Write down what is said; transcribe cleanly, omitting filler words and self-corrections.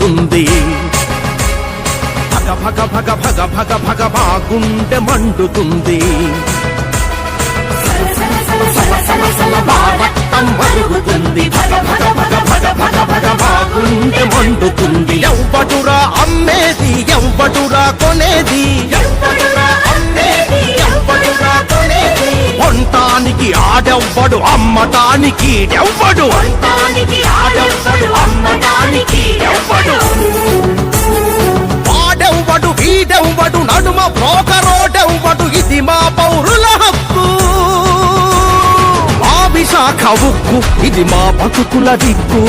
మండుతుంది భగ భగ భగ భగ భగ భగ మా గుండె మండుతుంది రక్తం మరుగుతుంది భగ భగ భగ భగ భగ భగ మా గుండె మండుతుంది ఎవ్వడురా అమ్మేది ఎవ్వడురా కొనేది కొంటానికి ఆడెవ్వడు అమ్మటానికి ఎవ్వడు వాడెవ్వడు వీడెవ్వడు నడుమ బ్రోకరోడెవ్వడు ఇది మా పౌరుల హక్కు మా విశాఖ ఉక్కు ఇది మా బతుకుల దిక్కు